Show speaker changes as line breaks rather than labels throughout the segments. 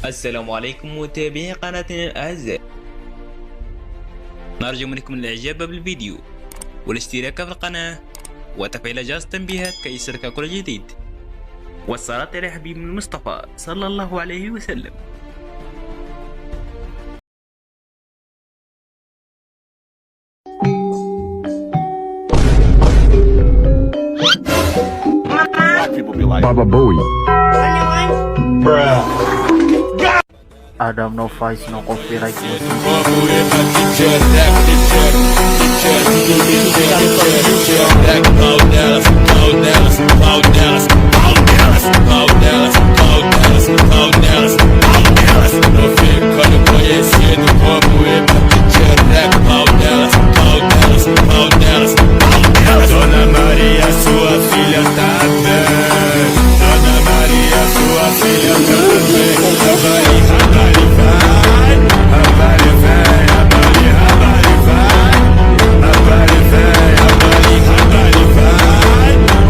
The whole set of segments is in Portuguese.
السلام عليكم متابعي قناتنا الأعزاء، نرجو منكم الإعجاب بالفيديو والاشتراك في القناة وتفعيل جرس التنبيهات كي يصلك كل جديد، والصلاة على حبيب المصطفى صلى الله عليه وسلم.
Baba Bowie.
Adam, no voice, no copyright music.
Dona Maria, sua filha tá bem. Dona Maria, sua filha tá bem. Rabari, rabari, vai. Rabari, vem. Rabari, rabari, vai. Rabari, vem. Rabari, rabari, vai.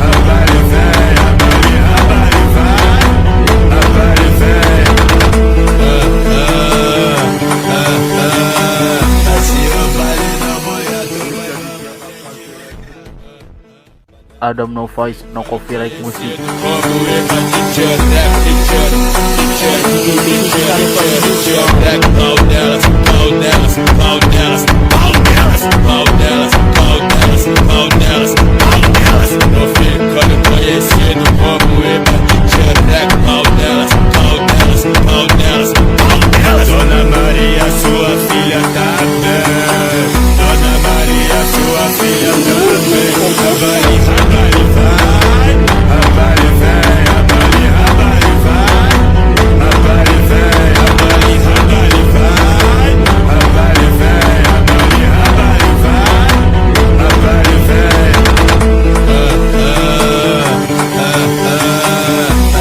Rabari, vem. Rabari, rabari, vai. Rabari, vem. Assim eu vale na boiada.
Adam, no voice, no copyright music.
Dona Maria, sua filha tá bem. Dona Maria, sua filha tá bem. Rabari, rabari, vai. Rabari, vem. Rabari, rabari, vai. Rabari, vem. Rabari, rabari, vai. Rabari, vem. Rabari, rabari, vai. Rabari, vem.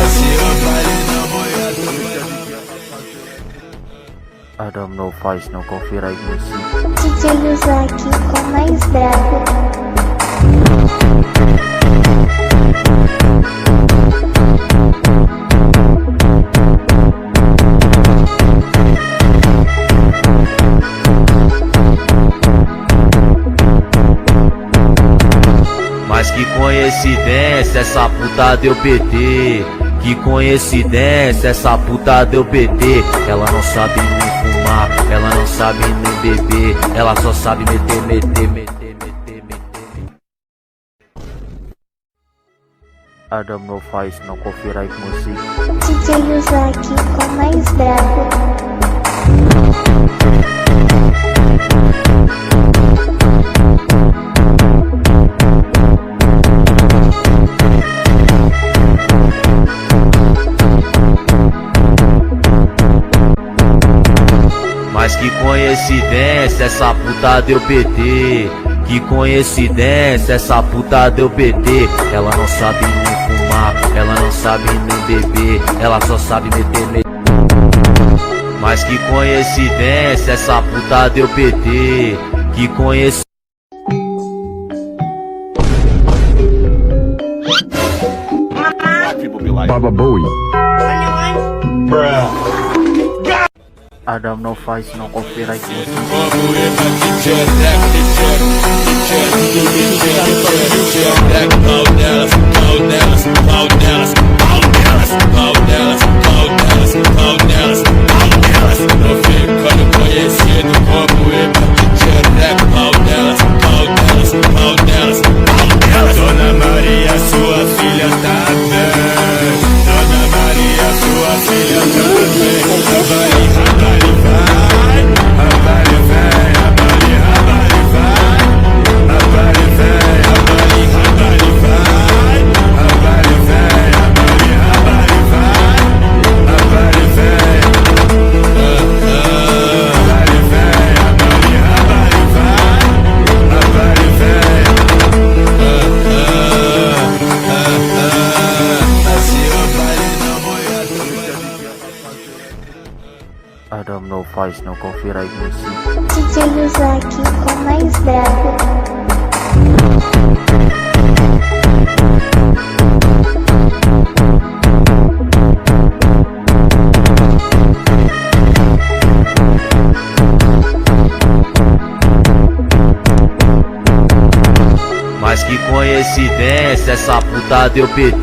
Assim eu vale na boiada.
Adam, no voice, no copyright music.
DJ Yuzaki com mais bravo.
Mas que coincidência, essa puta deu PT. Que coincidência, essa puta deu PT. Ela não sabe nem fumar, ela não sabe nem beber. Ela só sabe meter, meter, meter, meter, meter.
Adam, no voice, no copyright music.
DJ Yuzaki com mais bravo.
Mas que coincidência, essa puta deu PT. Que coincidência, essa puta deu PT. Ela não sabe nem fumar, ela não sabe nem beber. Ela só sabe meter, meter. Mas que coincidência, essa puta deu PT. Que coincidência.
Baba Bowie.
Adam, no voice, no copyright music.
Dona Maria, sua filha tá bem. Dona Maria, sua filha tá bem. Rabari, rabari, vai. Rabari, vem. Rabari, rabari, vai. Rabari, vem. Rabari, rabari, vai. Rabari, vem. Rabari, rabari, vai. Rabari, vem. Rabari, vem. Rabari, rabari, vai. Rabari, vem. Assim eu vale na boiada.
Adam, no voice, no copyright music.
DJ Yuzaki com mais bravo.
Mas que coincidência, essa puta deu PT.